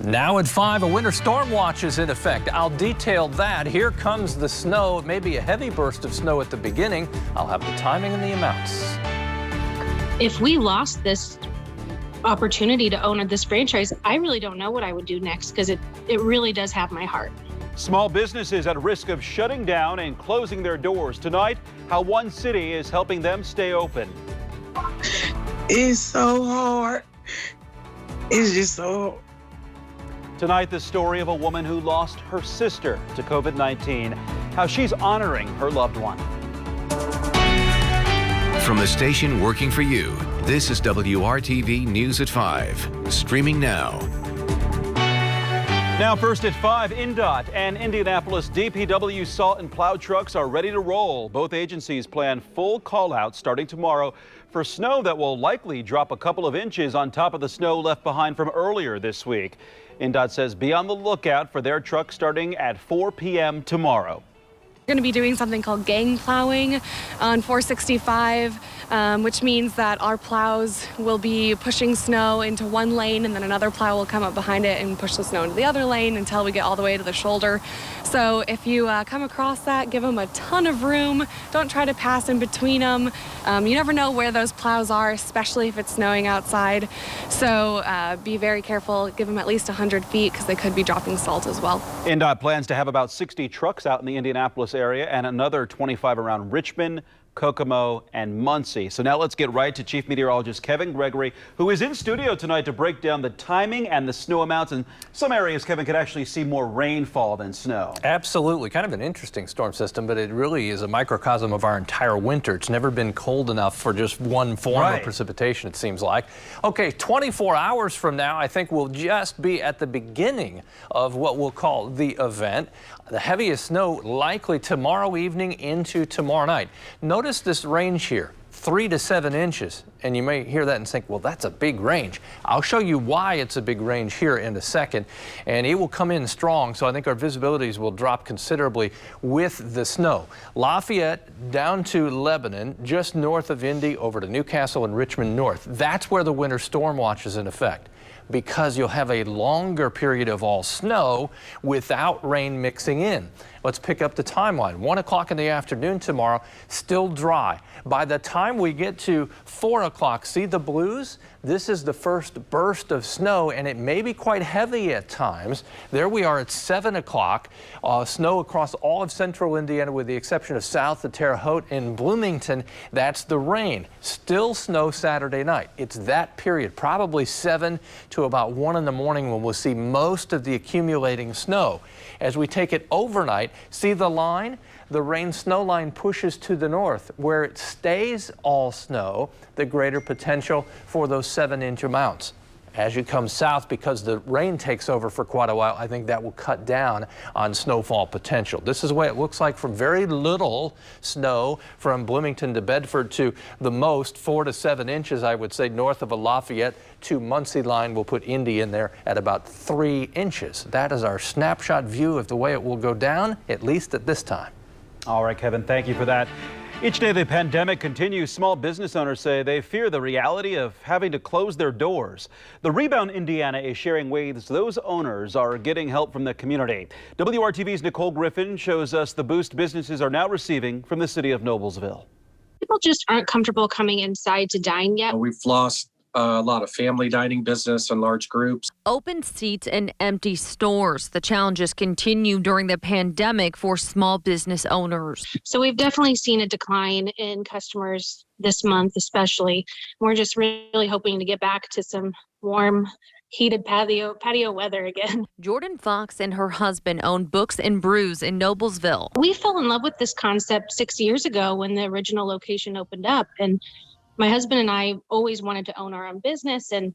Now at 5, a winter storm watch is in effect. I'll detail that. Here comes the snow. It may be a heavy burst of snow at the beginning. I'll have the timing and the amounts. If we lost this opportunity to own this franchise, I really don't know what I would do next, because it really does have my heart. Small businesses at risk of shutting down and closing their doors. Tonight, how one city is helping them stay open. It's so hard. It's just so hard. Tonight, the story of a woman who lost her sister to COVID-19, how she's honoring her loved one. From the station working for you, this is WRTV News at 5, streaming now. Now first at 5, INDOT and Indianapolis DPW salt and plow trucks are ready to roll. Both agencies plan full call-outs starting tomorrow for snow that will likely drop a couple of inches on top of the snow left behind from earlier this week. INDOT says be on the lookout for their trucks starting at 4 p.m. tomorrow. We're going to be doing something called gang plowing on 465, which means that our plows will be pushing snow into one lane, and then another plow will come up behind it and push the snow into the other lane until we get all the way to the shoulder. So if you come across that, give them a ton of room. Don't try to pass in between them. You never know where those plows are, especially if it's snowing outside. So be very careful. Give them at least 100 feet because they could be dropping salt as well. INDOT plans to have about 60 trucks out in the Indianapolis area and another 25 around Richmond, Kokomo, and Muncie. So now let's get right to Chief Meteorologist Kevin Gregory, who is in studio tonight to break down the timing and the snow amounts. In some areas, Kevin, could actually see more rainfall than snow. Absolutely. Kind of an interesting storm system, but it really is a microcosm of our entire winter. It's never been cold enough for just one form of precipitation, it seems like. Okay, 24 hours from now, I think we'll just be at the beginning of what we'll call the event. The heaviest snow likely tomorrow evening into tomorrow night. Notice this range here, 3 to 7 inches. And you may hear that and think, well, that's a big range. I'll show you why it's a big range here in a second. And it will come in strong, so I think our visibilities will drop considerably with the snow. Lafayette down to Lebanon, just north of Indy, over to Newcastle and Richmond North. That's where the winter storm watch is in effect, because you'll have a longer period of all snow without rain mixing in. Let's pick up the timeline. 1 o'clock in the afternoon tomorrow, still dry. By the time we get to 4 o'clock, see the blues? This is the first burst of snow, and it may be quite heavy at times. There we are at 7 o'clock. Snow across all of central Indiana with the exception of south of Terre Haute and Bloomington. That's the rain. Still snow Saturday night. It's that period, probably 7 to about 1 in the morning when we'll see most of the accumulating snow. As we take it overnight, see the line? The rain-snow line pushes to the north. Where it stays all snow, the greater potential for those 7-inch amounts. As you come south, because the rain takes over for quite a while, I think that will cut down on snowfall potential. This is the way it looks like from very little snow from Bloomington to Bedford to the most 4 to 7 inches, I would say, north of a Lafayette to Muncie line. We'll put Indy in there at about 3 inches. That is our snapshot view of the way it will go down, at least at this time. All right, Kevin, thank you for that. Each day the pandemic continues, small business owners say they fear the reality of having to close their doors. The Rebound Indiana is sharing ways those owners are getting help from the community. WRTV's Nicole Griffin shows us the boost businesses are now receiving from the city of Noblesville. People just aren't comfortable coming inside to dine yet. We've lost a lot of family dining business and large groups. Open seats and empty stores. The challenges continue during the pandemic for small business owners. So we've definitely seen a decline in customers this month, especially. We're just really hoping to get back to some warm, heated patio weather again. Jordan Fox and her husband own Books and Brews in Noblesville. We fell in love with this concept 6 years ago when the original location opened up, and my husband and I always wanted to own our own business. And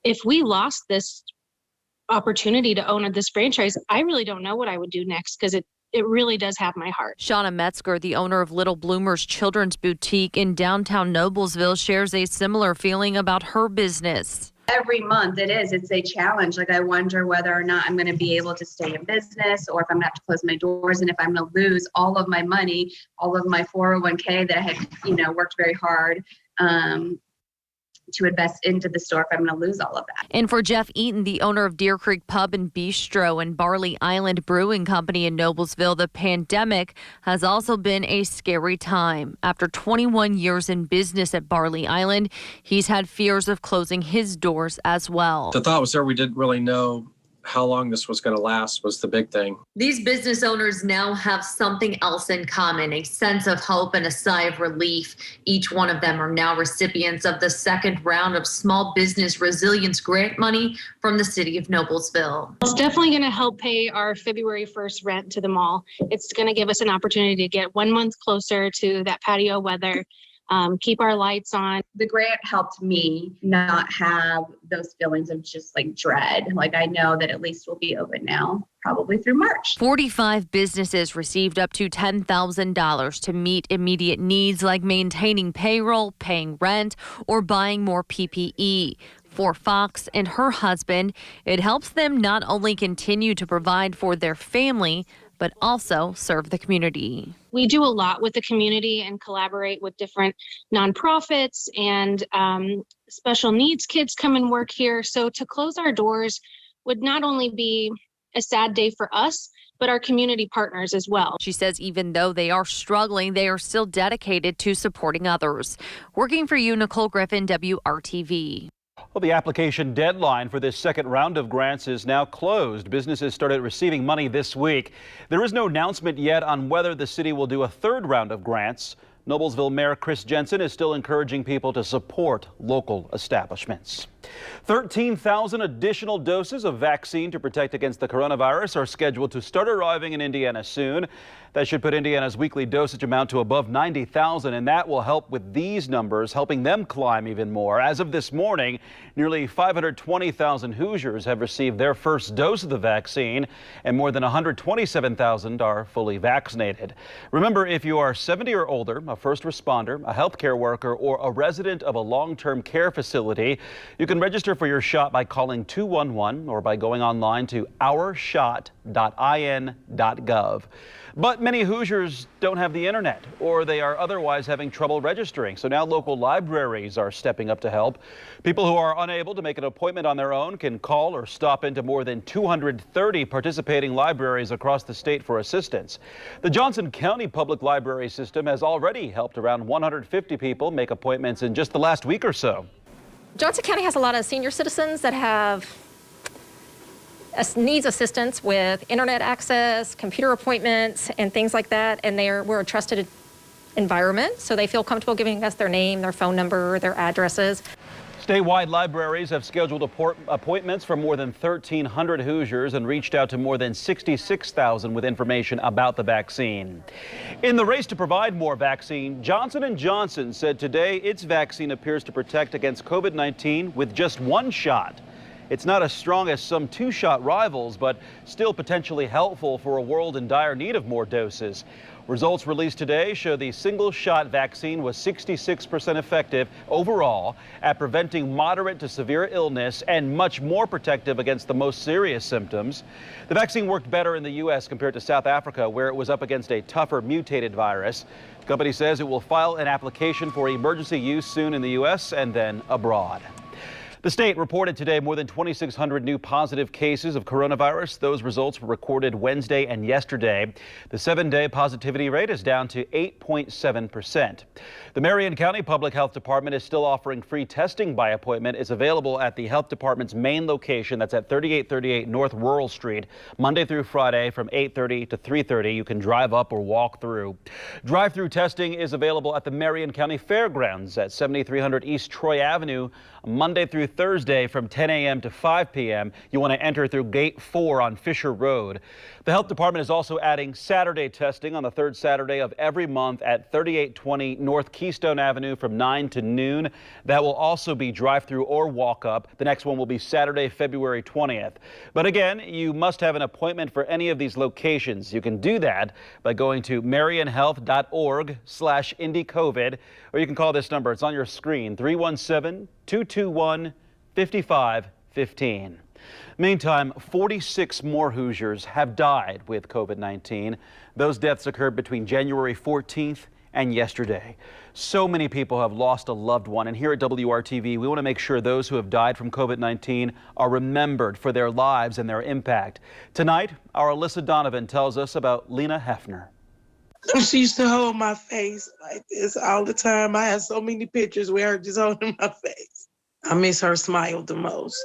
if we lost this opportunity to own this franchise, I really don't know what I would do next, because it really does have my heart. Shauna Metzger, the owner of Little Bloomers Children's Boutique in downtown Noblesville, shares a similar feeling about her business. Every month it's a challenge. Like, I wonder whether or not I'm going to be able to stay in business, or if I'm going to have to close my doors, and if I'm going to lose all of my money, all of my 401k that I had, worked very hard to invest into the store if I'm going to lose all of that. And for Jeff Eaton, the owner of Deer Creek Pub and Bistro and Barley Island Brewing Company in Noblesville, the pandemic has also been a scary time. After 21 years in business at Barley Island, he's had fears of closing his doors as well. The thought was there, we didn't really know how long this was going to last was the big thing. These business owners now have something else in common, a sense of hope and a sigh of relief. Each one of them are now recipients of the second round of Small Business Resilience Grant money from the city of Noblesville. It's definitely going to help pay our February 1st rent to the mall. It's going to give us an opportunity to get 1 month closer to that patio weather. Keep our lights on. The grant helped me not have those feelings of just like dread. Like I know that at least we'll be open now, probably through March. 45 businesses received up to $10,000 to meet immediate needs like maintaining payroll, paying rent, or buying more PPE. For Fox and her husband, it helps them not only continue to provide for their family, but also serve the community. We do a lot with the community and collaborate with different nonprofits and special needs kids come and work here. So to close our doors would not only be a sad day for us, but our community partners as well. She says even though they are struggling, they are still dedicated to supporting others. Working for you, Nicole Griffin, WRTV. Well, the application deadline for this second round of grants is now closed. Businesses started receiving money this week. There is no announcement yet on whether the city will do a third round of grants. Noblesville Mayor Chris Jensen is still encouraging people to support local establishments. 13,000 additional doses of vaccine to protect against the coronavirus are scheduled to start arriving in Indiana soon. That should put Indiana's weekly dosage amount to above 90,000, and that will help with these numbers, helping them climb even more. As of this morning, nearly 520,000 Hoosiers have received their first dose of the vaccine, and more than 127,000 are fully vaccinated. Remember, if you are 70 or older, a first responder, a healthcare worker, or a resident of a long-term care facility, you can register for your shot by calling 211 or by going online to ourshot.in.gov. But many Hoosiers don't have the internet, or they are otherwise having trouble registering. So now local libraries are stepping up to help. People who are unable to make an appointment on their own can call or stop into more than 230 participating libraries across the state for assistance. The Johnson County Public Library System has already helped around 150 people make appointments in just the last week or so. Johnson County has a lot of senior citizens that needs assistance with internet access, computer appointments, and things like that. And we're a trusted environment, so they feel comfortable giving us their name, their phone number, their addresses. Statewide libraries have scheduled appointments for more than 1,300 Hoosiers and reached out to more than 66,000 with information about the vaccine. In the race to provide more vaccine, Johnson & Johnson said today its vaccine appears to protect against COVID-19 with just one shot. It's not as strong as some two-shot rivals, but still potentially helpful for a world in dire need of more doses. Results released today show the single-shot vaccine was 66% effective overall at preventing moderate to severe illness and much more protective against the most serious symptoms. The vaccine worked better in the U.S. compared to South Africa, where it was up against a tougher mutated virus. The company says it will file an application for emergency use soon in the U.S. and then abroad. The state reported today more than 2,600 new positive cases of coronavirus. Those results were recorded Wednesday and yesterday. The 7-day positivity rate is down to 8.7%. The Marion County Public Health Department is still offering free testing by appointment. It's available at the health department's main location. That's at 3838 North Rural Street, Monday through Friday from 8:30 to 3:30. You can drive up or walk through. Drive-through testing is available at the Marion County Fairgrounds at 7300 East Troy Avenue, Monday through Thursday from 10 a.m. to 5 p.m. You want to enter through Gate 4 on Fisher Road. The health department is also adding Saturday testing on the third Saturday of every month at 3820 North Keystone Avenue from 9 to noon. That will also be drive-through or walk-up. The next one will be Saturday, February 20th. But again, you must have an appointment for any of these locations. You can do that by going to marionhealth.org/IndyCovid, or you can call this number. It's on your screen, 317-221-5515. Meantime, 46 more Hoosiers have died with COVID-19. Those deaths occurred between January 14th and yesterday. So many people have lost a loved one, and here at WRTV, we want to make sure those who have died from COVID-19 are remembered for their lives and their impact. Tonight, our Alyssa Donovan tells us about Lena Hefner. She used to hold my face like this all the time. I have so many pictures where her just holding my face. I miss her smile the most.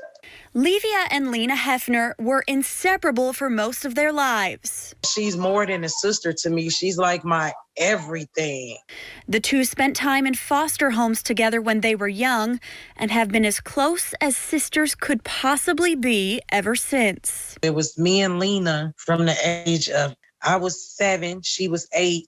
Livia and Lena Hefner were inseparable for most of their lives. She's more than a sister to me. She's like my everything. The two spent time in foster homes together when they were young and have been as close as sisters could possibly be ever since. It was me and Lena from the age of, I was 7, she was 8,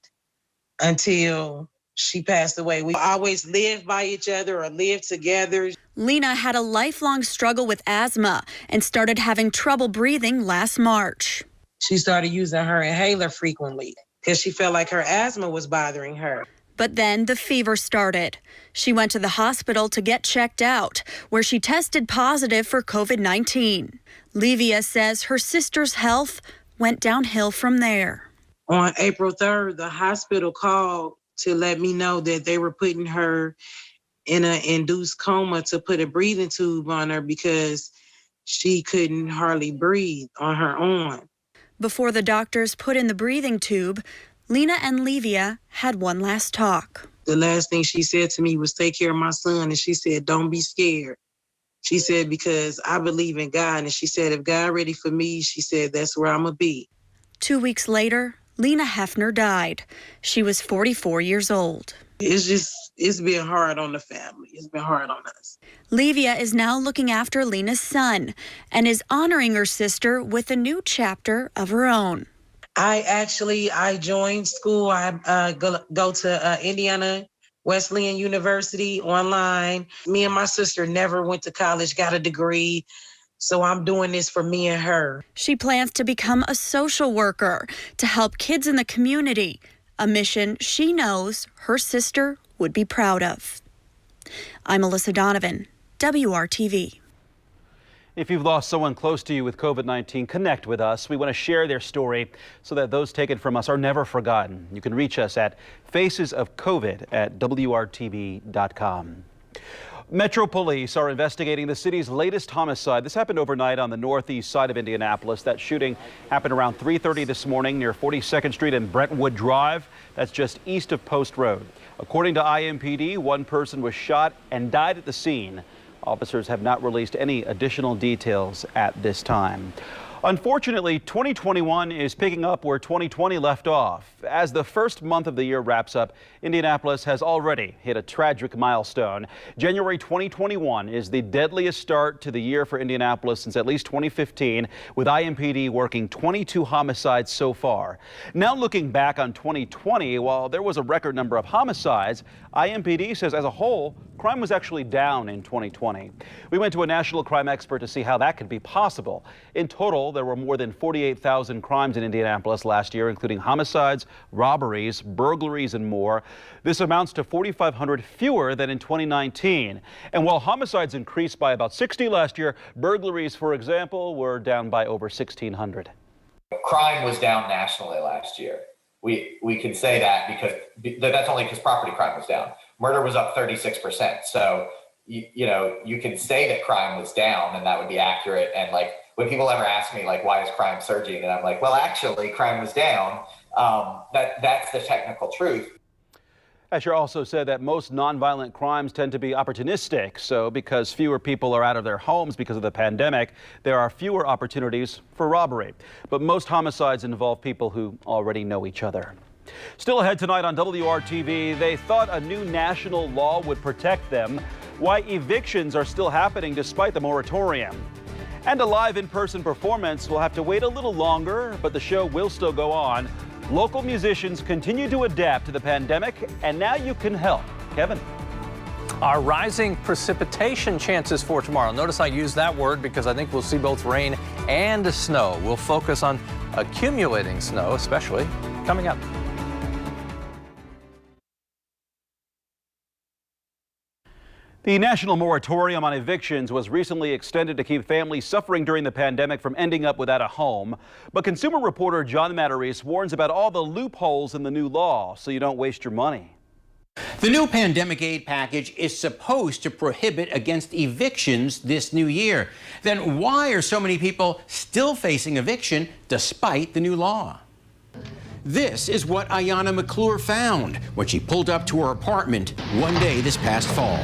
until she passed away. We always lived by each other or lived together. Lena had a lifelong struggle with asthma and started having trouble breathing last March. She started using her inhaler frequently because she felt like her asthma was bothering her. But then the fever started. She went to the hospital to get checked out, where she tested positive for COVID-19. Livia says her sister's health went downhill from there. On April 3rd, the hospital called to let me know that they were putting her in an induced coma to put a breathing tube on her because she couldn't hardly breathe on her own. Before the doctors put in the breathing tube, Lena and Livia had one last talk. The last thing she said to me was, take care of my son. And she said, don't be scared. She said, because I believe in God. And she said, if God ready for me, she said, that's where I'm going to be. 2 weeks later, Lena Hefner died. She was 44 years old. It's been hard on the family. It's been hard on us. Livia is now looking after Lena's son and is honoring her sister with a new chapter of her own. I joined school. I go to Indiana Wesleyan University online. Me and my sister never went to college, got a degree. So I'm doing this for me and her. She plans to become a social worker to help kids in the community, a mission she knows her sister would be proud of. I'm Alyssa Donovan, WRTV. If you've lost someone close to you with COVID-19, connect with us. We want to share their story so that those taken from us are never forgotten. You can reach us at facesofcovid@wrtv.com. Metro Police are investigating the city's latest homicide. This happened overnight on the northeast side of Indianapolis. That shooting happened around 3:30 this morning near 42nd Street and Brentwood Drive. That's just east of Post Road. According to IMPD, one person was shot and died at the scene. Officers have not released any additional details at this time. Unfortunately, 2021 is picking up where 2020 left off. As the first month of the year wraps up, Indianapolis has already hit a tragic milestone. January 2021 is the deadliest start to the year for Indianapolis since at least 2015, with IMPD working 22 homicides so far. Now looking back on 2020, while there was a record number of homicides, IMPD says as a whole, crime was actually down in 2020. We went to a national crime expert to see how that could be possible. In total, there were more than 48,000 crimes in Indianapolis last year, including homicides, robberies, burglaries, and more. This amounts to 4,500 fewer than in 2019. And while homicides increased by about 60 last year, burglaries, for example, were down by over 1,600. Crime was down nationally last year. We can say that because that's only because property crime was down. Murder was up 36%. So, you can say that crime was down and that would be accurate. And like, when people ever ask me, like, why is crime surging? And I'm like, well, actually, crime was down. That's the technical truth. Asher also said that most nonviolent crimes tend to be opportunistic. So because fewer people are out of their homes because of the pandemic, there are fewer opportunities for robbery. But most homicides involve people who already know each other. Still ahead tonight on WRTV, they thought a new national law would protect them. Why evictions are still happening despite the moratorium. And a live in-person performance will have to wait a little longer, but the show will still go on. Local musicians continue to adapt to the pandemic, and now you can help. Kevin. Our rising precipitation chances for tomorrow. Notice I use that word because I think we'll see both rain and snow. We'll focus on accumulating snow, especially coming up. The national moratorium on evictions was recently extended to keep families suffering during the pandemic from ending up without a home. But consumer reporter John Matarese warns about all the loopholes in the new law so you don't waste your money. The new pandemic aid package is supposed to prohibit against evictions this new year. Then why are so many people still facing eviction despite the new law? This is what Ayanna McClure found when she pulled up to her apartment one day this past fall.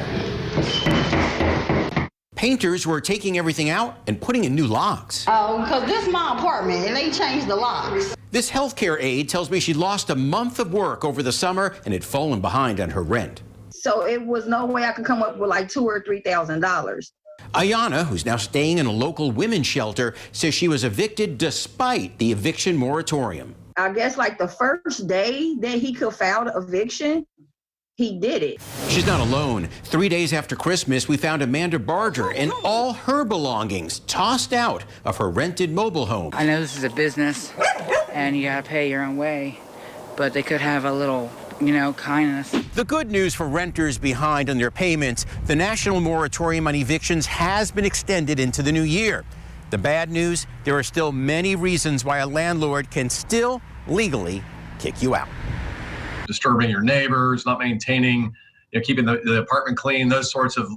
Painters were taking everything out and putting in new locks. Because this is my apartment and they changed the locks. This healthcare aide tells me she lost a month of work over the summer and had fallen behind on her rent. So it was no way I could come up with like $2,000 or $3,000. Ayanna, who's now staying in a local women's shelter, says she was evicted despite the eviction moratorium. I guess like the first day that he could file the eviction, he did it. She's not alone. 3 days after Christmas, we found Amanda Barger and all her belongings tossed out of her rented mobile home. I know this is a business and you gotta pay your own way, but they could have a little, kindness. The good news for renters behind on their payments, the national moratorium on evictions has been extended into the new year. The bad news, there are still many reasons why a landlord can still legally kick you out. Disturbing your neighbors, not maintaining, keeping the apartment clean, those sorts of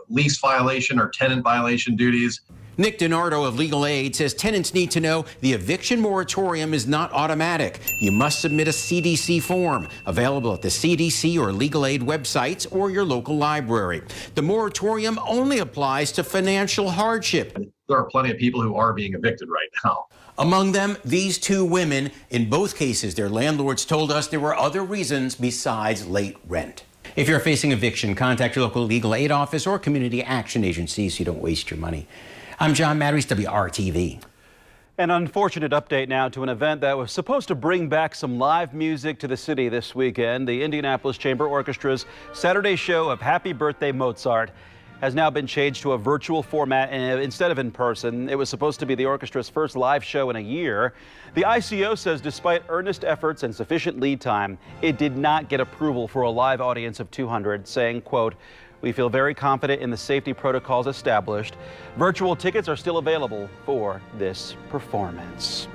lease violation or tenant violation duties. Nick DiNardo of Legal Aid says tenants need to know the eviction moratorium is not automatic. You must submit a CDC form available at the CDC or Legal Aid websites or your local library. The moratorium only applies to financial hardship. There are plenty of people who are being evicted right now. Among them, these two women. In both cases, their landlords told us there were other reasons besides late rent. If you're facing eviction, contact your local legal aid office or community action agency so you don't waste your money. I'm John Matarese, WRTV. An unfortunate update now to an event that was supposed to bring back some live music to the city this weekend. The Indianapolis Chamber Orchestra's Saturday show of Happy Birthday Mozart has now been changed to a virtual format instead of in person. It was supposed to be the orchestra's first live show in a year. The ICO says despite earnest efforts and sufficient lead time, it did not get approval for a live audience of 200, saying, quote, "We feel very confident in the safety protocols established. Virtual tickets are still available for this performance."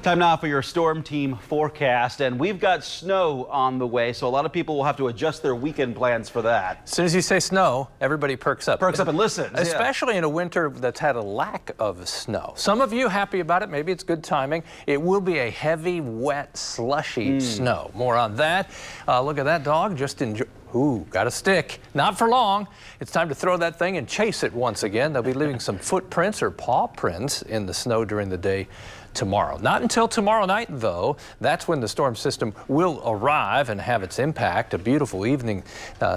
Time now for your storm team forecast, and we've got snow on the way, so a lot of people will have to adjust their weekend plans for that. As soon as you say snow, everybody perks up. Perks up and listens. Especially in a winter that's had a lack of snow. Some of you happy about it. Maybe it's good timing. It will be a heavy, wet, slushy snow. More on that. Look at that dog. Just enjoy. Ooh, got a stick. Not for long. It's time to throw that thing and chase it once again. They'll be leaving some footprints or paw prints in the snow during the day tomorrow. Not until tomorrow night, though. That's when the storm system will arrive and have its impact. A beautiful evening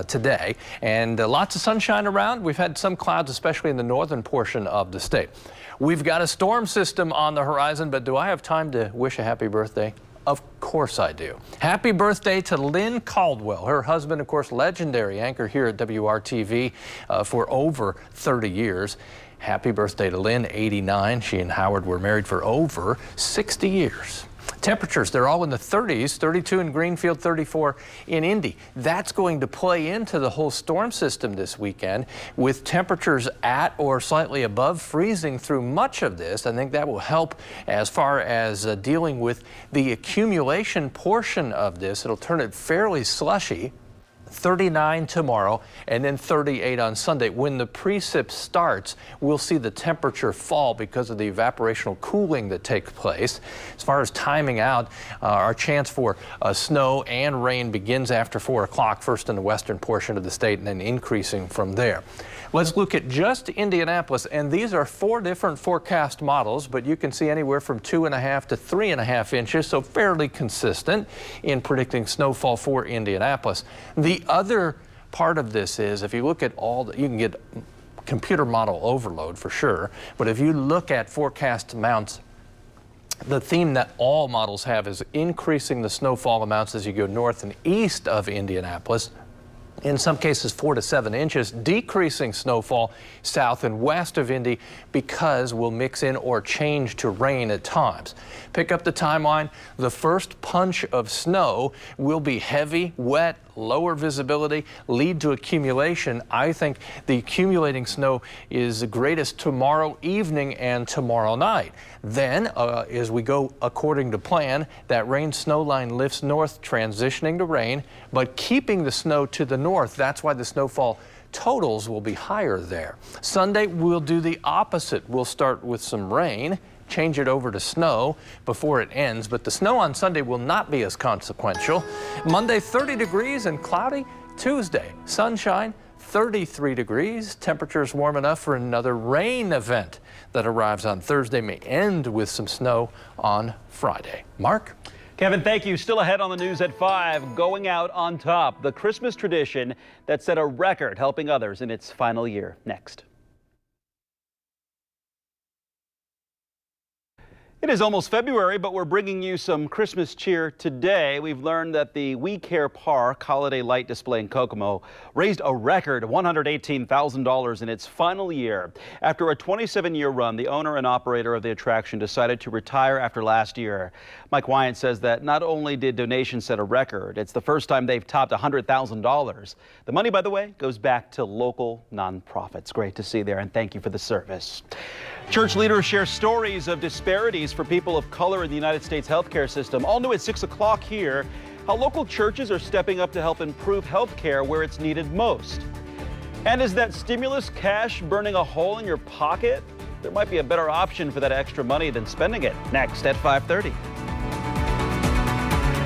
today. And lots of sunshine around. We've had some clouds, especially in the northern portion of the state. We've got a storm system on the horizon, but do I have time to wish a happy birthday? Of course I do. Happy birthday to Lynn Caldwell. Her husband, of course, legendary anchor here at WRTV for over 30 years. Happy birthday to Lynn, 89. She and Howard were married for over 60 years. Temperatures, they're all in the 30s, 32 in Greenfield, 34 in Indy. That's going to play into the whole storm system this weekend with temperatures at or slightly above freezing through much of this. I think that will help as far as dealing with the accumulation portion of this. It'll turn it fairly slushy. 39 tomorrow and then 38 on Sunday. When the precip starts, we'll see the temperature fall because of the evaporational cooling that takes place. As far as timing out, our chance for snow and rain begins after 4 o'clock, first in the western portion of the state and then increasing from there. Let's look at just Indianapolis, and these are 4 different forecast models, but you can see anywhere from 2.5 to 3.5 inches, so fairly consistent in predicting snowfall for Indianapolis. The other part of this is, if you look at you can get computer model overload for sure, but if you look at forecast amounts, the theme that all models have is increasing the snowfall amounts as you go north and east of Indianapolis. In some cases 4 to 7 inches, decreasing snowfall south and west of Indy because we'll mix in or change to rain at times. Pick up the timeline. The first punch of snow will be heavy, wet, lower visibility, lead to accumulation. I think the accumulating snow is the greatest tomorrow evening and tomorrow night. Then, as we go according to plan, that rain snow line lifts north, transitioning to rain, but keeping the snow to the north. That's why the snowfall totals will be higher there. Sunday, we'll do the opposite. We'll start with some rain, change it over to snow before it ends, but the snow on Sunday will not be as consequential. Monday, 30 degrees and cloudy. Tuesday, sunshine, 33 degrees. Temperatures warm enough for another rain event that arrives on Thursday, may end with some snow on Friday. Mark? Kevin, thank you. Still ahead on the news at 5, going out on top, the Christmas tradition that set a record, helping others in its final year. Next. It is almost February, but we're bringing you some Christmas cheer today. We've learned that the We Care Park holiday light display in Kokomo raised a record $118,000 in its final year. After a 27-year run, the owner and operator of the attraction decided to retire after last year. Mike Wyant says that not only did donations set a record, it's the first time they've topped $100,000. The money, by the way, goes back to local nonprofits. Great to see there, and thank you for the service. Church leaders share stories of disparities for people of color in the United States healthcare system. All new at 6 o'clock here, how local churches are stepping up to help improve healthcare where it's needed most. And is that stimulus cash burning a hole in your pocket? There might be a better option for that extra money than spending it. Next at 5:30.